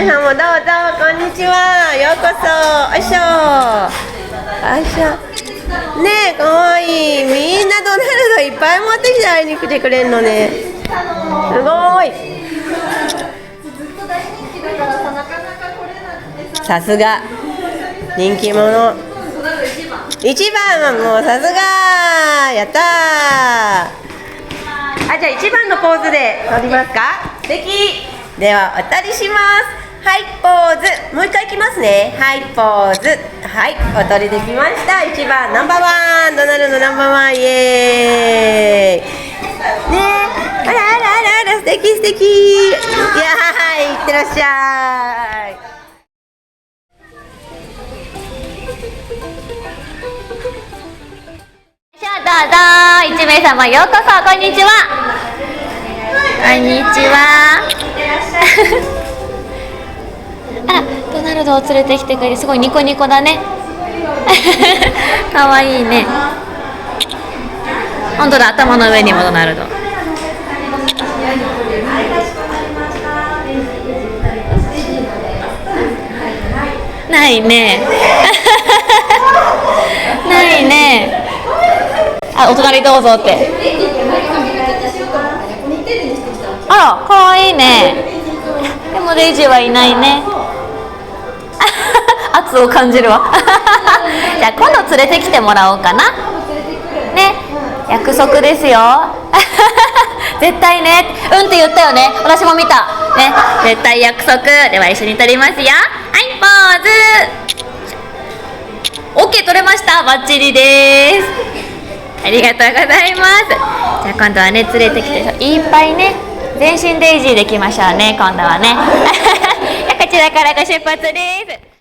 皆さんもどうぞ、こんにちは。ようこそ。おいしょ。おいしょ。ねえ、かわいい。みんなドナルドいっぱい持ってきて会いに来てくれるのね。すごい。さすが。人気者。一番はもうさすが。やったー。じゃあ1番のポーズで撮りますか。素敵。ではお撮りします。はい、ポーズ。もう一回いきますね。はい、ポーズ。はい、お撮りできました。1番ナンバーワン、ドナルドナンバーワン、イエーイ。ねえ、あらあらあらあら、素敵素敵。いやー、いってらっしゃい。どうぞ、1名様ようこそ。こんにちは。こんにちは。あら、ドナルドを連れてきてくれる。すごいニコニコだね。かわいいね。本当だ、頭の上にもドナルド。ないね。ないね。あ、お隣どうぞって。あら、かわいいね。でもレイジはいないね。圧を感じるわ。じゃあ今度連れてきてもらおうかな。ね、約束ですよ。絶対ね。うんって言ったよね。私も見た。ね、絶対約束。では一緒に撮りますよ。はい、ポーズ。OK、撮れました。バッチリです。ありがとうございます。じゃあ今度はね、連れてきていっぱいね、全身デイジーでいきましょうね、今度はね。こちらからご出発です。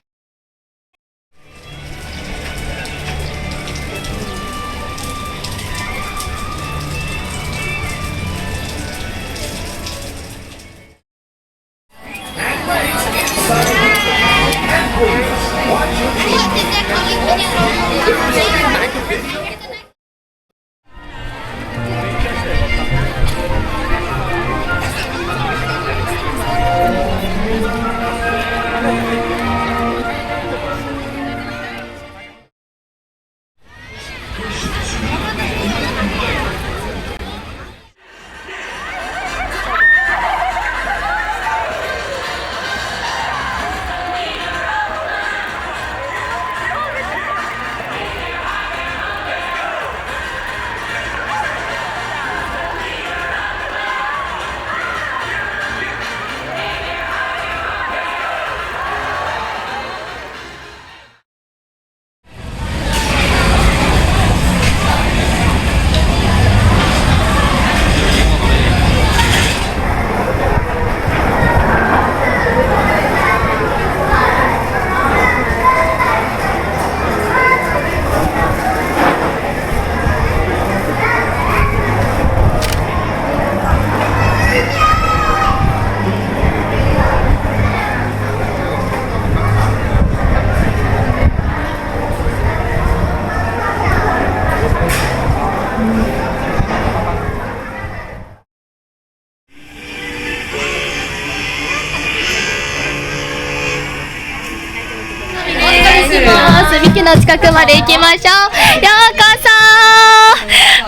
ミキの近くまで行きましょう。ようこ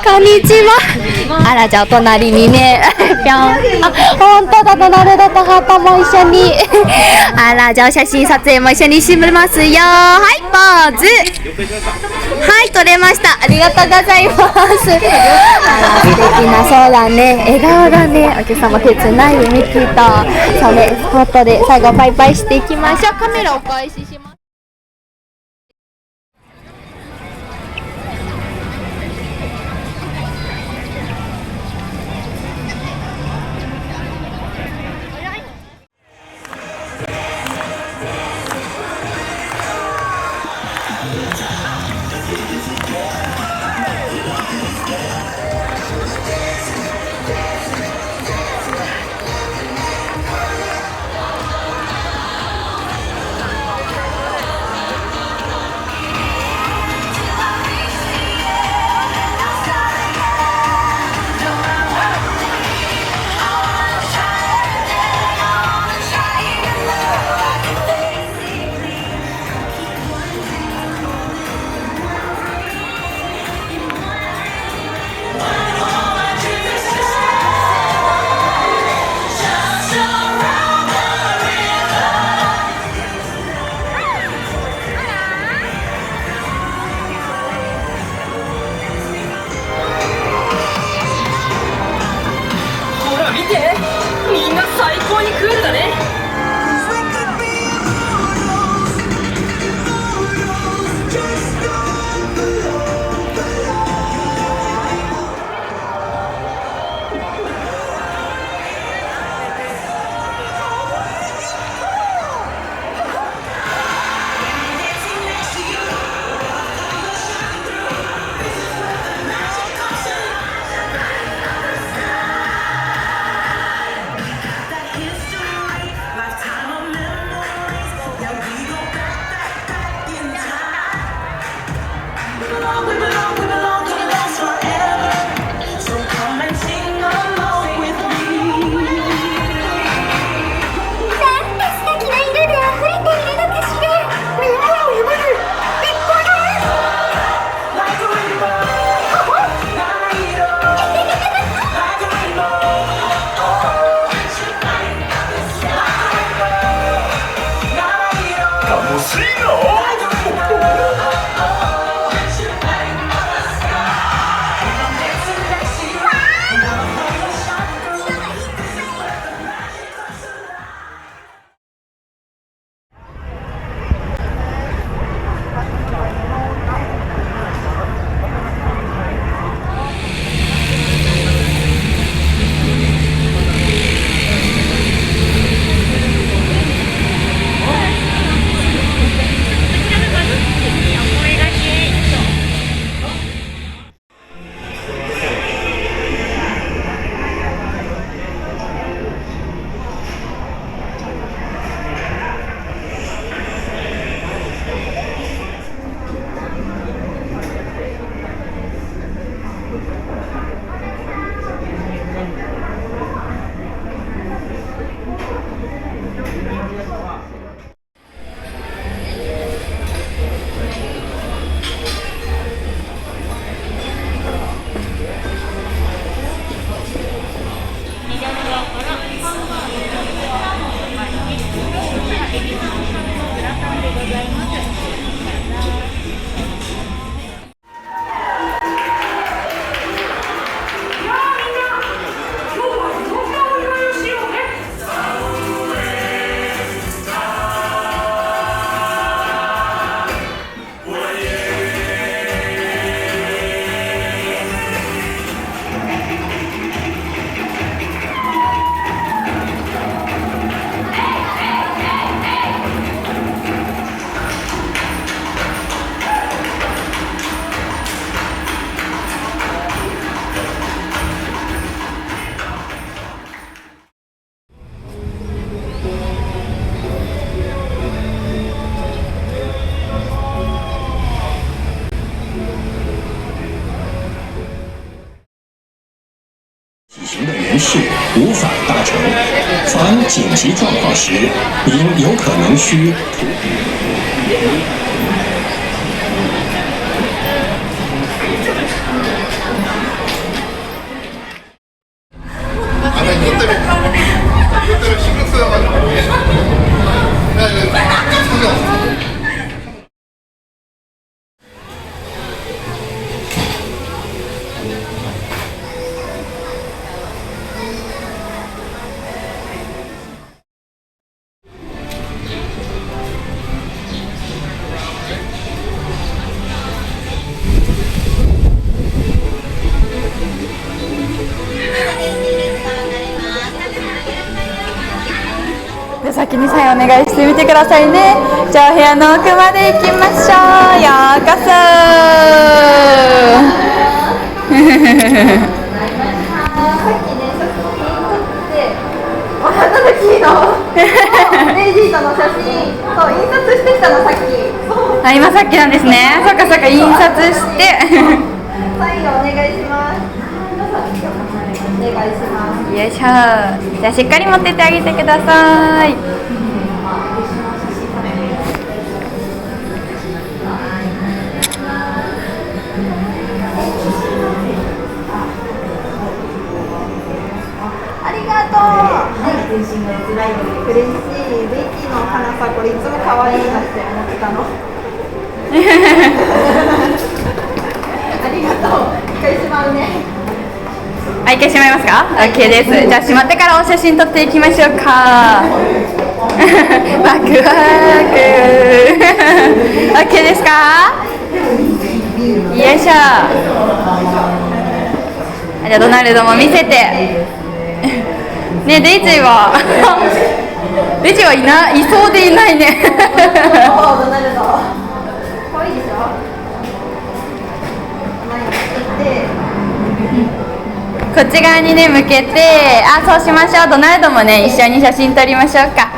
そ。こんにちは。あら、じゃあお隣にね、ぴょん。あ、本当だ、ドナルドとハートも一緒に。あら、じゃあお写真撮影も一緒にしますよ。はい、ポーズ。はい、撮れました。ありがとうございます。あら、素敵な、そうだね、笑顔だね。お客様手つないでミキと、そうね、スポットで最後バイバイしていきましょう。カメラお返しします。紧急状况时，您有可能需。先にサインお願いしてみてくださいね。じゃあお部屋の奥まで行きましょう。ようこそレイジーとの写真、そう印刷してきたのさっき。あ、今さっきなんですね。そっかそっか、印刷してサインをお願いします。お願いします。よいしょ。じゃあしっかり持ってってあげてください。ありがとう。嬉しい。ベッキーのお花さ、これいつも可愛いなって思ってたの。ありがとう。一回しまうね。はい、一回しまいますか？ OK です。じゃあしまってからお写真撮っていきましょうか。ワクワク。OK ですか？よいしょ。じゃあドナルドも見せて。ね、デイジーはデイジーはいそうでいないね。ドナルド。可愛いでしょ。こっち側にね向けて、あ、そうしましょう。ドナルドもね一緒に写真撮りましょうか。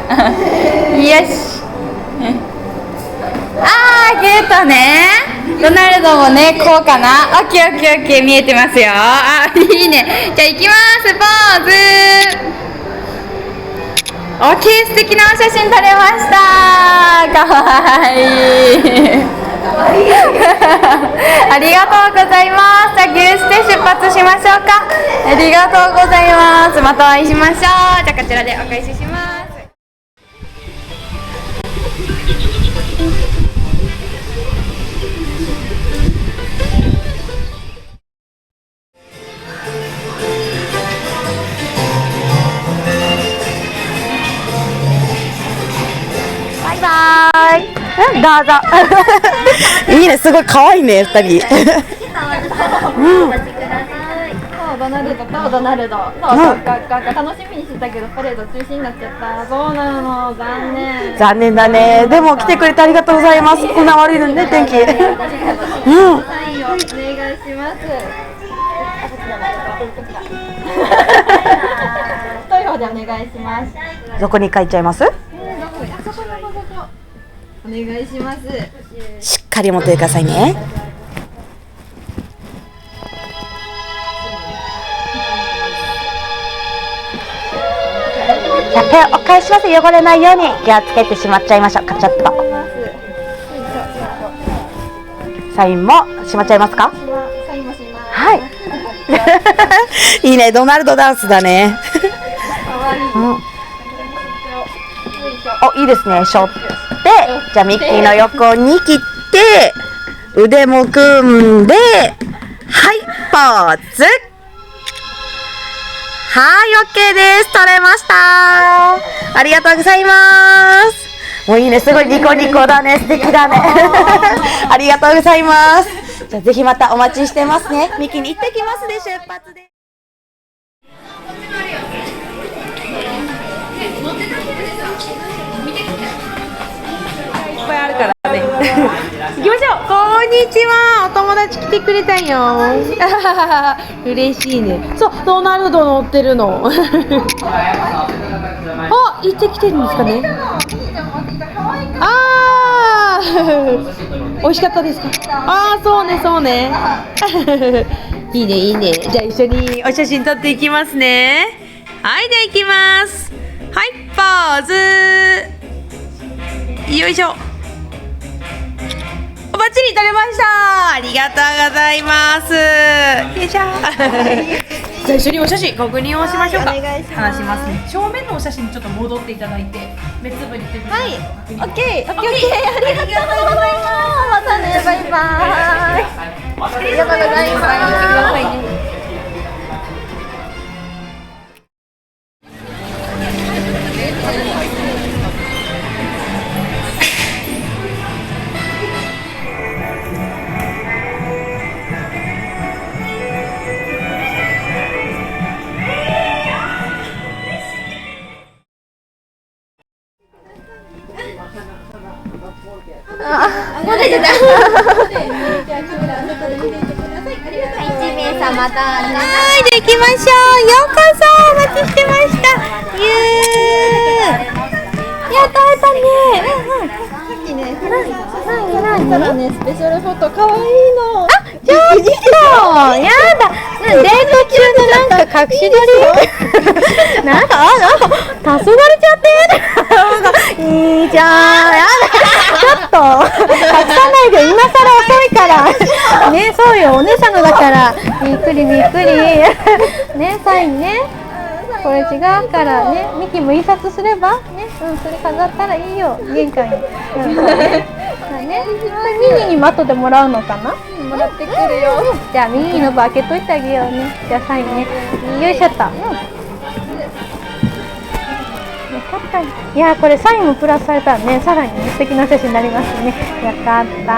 よし。あー、ゲートね。ドナルドもねこうかな。オッケーオッケーオッケー、見えてますよ。あ、いいね。じゃあ行きます。ポーズ。オッケー、素敵なお写真撮れました。かわいい。ありがとうございます。じゃあ牛ステ出発しましょうか。ありがとうございます。またお会いしましょう。じゃあこちらでお返しします。バイバイ。どうぞ。いいね、すごい可愛いね、二人。ドナルドとドナルド。楽しみにしてたけどパレード中止になっちゃった。そうなの、残念。残念だね。でも来てくれてありがとうございます。こんな悪いのにね、天気。サインをお願いします。投票でお願いします。どこに書いちゃいます？お願いします。しっかり持ってくださいね。じゃあ手をお返します。汚れないように気をつけてしまっちゃいましょう。カチャッと。サインもしまっちゃいますか？サインもします。はい。いいね、ドナルドダンスだね。可愛い。お、いいですね。しょって、じゃあミッキーの横に切って、腕も組んで、はい、ポーズ。はい、OK です。撮れました。ありがとうございます。もういいね、すごいニコニコだね。素敵だね。ありがとうございます。じゃあぜひまたお待ちしてますね。ミキに行ってきますね、出発で。いっぱいあるからね。行きましょう。こんにちは。お友達来てくれたよ。嬉しいね。そう、ドナルド乗ってるの。あ、行ってきてるんですかね。あー、美味しかったですか。あー、そうね、そうね。いいね、いいね。じゃあ一緒にお写真撮っていきますね。はい、じゃあ行きます。はい。ーズ。よいしょ。バッチリ撮れました。ありがとうございます。よいしょ。じゃあ一緒にお写真確認をしましょうか。はいお願いします話しますね。正面のお写真にちょっと戻っていただいて、目つぶり手ぶり。はい、オッケー、オッケー、ありがとうございます。またね、バイバイ。ありがとうございます。もう出てた。1名様だ。はい、できましょう。ようこそお待ちしてました。やったやったね。さっきね、フランしたらね、スペシャルフォト可愛いの。あ、ちょっとやだ。デート中のなんか隠し撮り。なんか黄昏れちゃって。いいじゃん。やだ。ちょっと隠さないで、今更遅いからね。そうよ、お姉さんのだからびっくりびっくりね。サインね、これ違うからね。ミキも印刷すればね、それ飾ったらいいよ、玄関に。ね、ミニにも後でもらうのかな。もらってくるよ。じゃあミニの分開けといてあげようね。じゃあサインね。よいしょっと。いやー、これサインもプラスされたらね、さらに、素敵な写真になりますね。よかったー。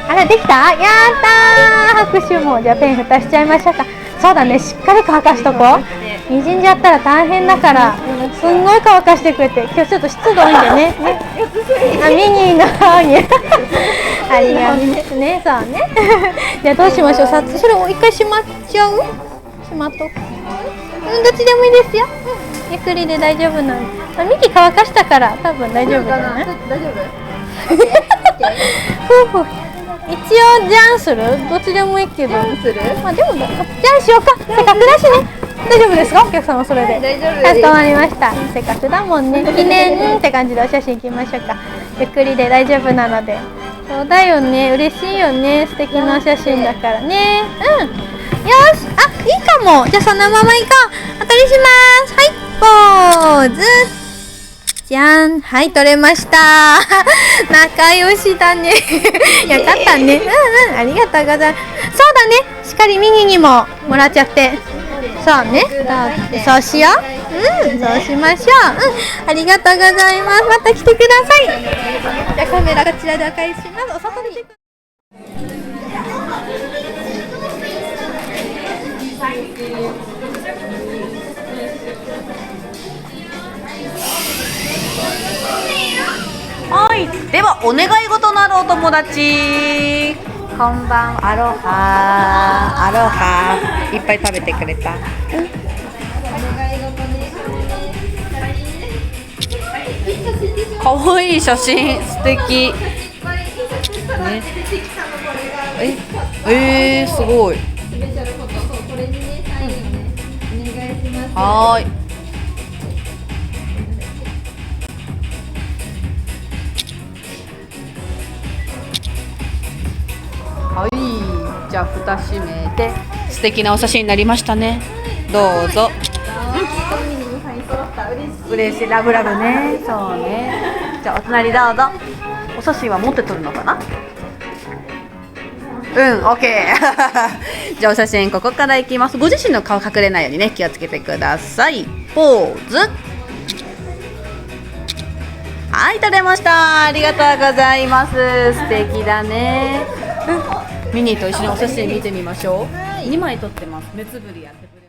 あら、できた？やったー。拍手も。じゃあペン蓋しちゃいましょうか。そうだね、しっかり乾かしとこう。にじんじゃったら大変だから、すんごい乾かしてくれて。今日ちょっと湿度多いんでね。あ、ミニの方にありがとうね。そうね。じゃあどうしましょう。さ、それを一回しまっちゃう？しまっとく。どっちでもいいですよ。ゆっくりで大丈夫なんで。ミキ乾かしたから多分大丈夫じゃない？大丈夫？一応じゃんする？どっちでもいいけど。まあでもじゃんしようか。せっかくだしね。大丈夫ですか？お客様それで。大丈夫です。かしこまりました。せっかくだもんね。記念って感じでお写真行きましょうか。ゆっくりで大丈夫なので。そうだよね。嬉しいよね。素敵なお写真だからね。よし。あ、いいかも。じゃあそのまま行こう。お撮りします。はい、ポーズ。じゃん。はい、撮れました。仲良しだね。よかったね。ありがとうございます。そうだね。しっかりミニにももらっちゃって。そうね。そうしよう。そうしましょう。ありがとうございます。また来てください。じゃあカメラこちらでお返しします。お外で。はい。ではお願い事のあるお友達。こんばん、アロハ、アロハ。いっぱい食べてくれた。かわいい写真、素敵。ね、すごい。はーい。はい、じゃあ蓋閉めて素敵なお写真になりましたね。どうぞ。嬉しい、ラブラブね。そうね。じゃあお隣どうぞ。お写真は持って撮るのかな？オッケー。じゃあお写真ここからいきます。ご自身の顔隠れないようにね、気をつけてください。ポーズ。はい、撮れました。ありがとうございます。素敵だね。ミニと一緒にお写真見てみましょう。2枚撮ってます。目つぶりやってくれる。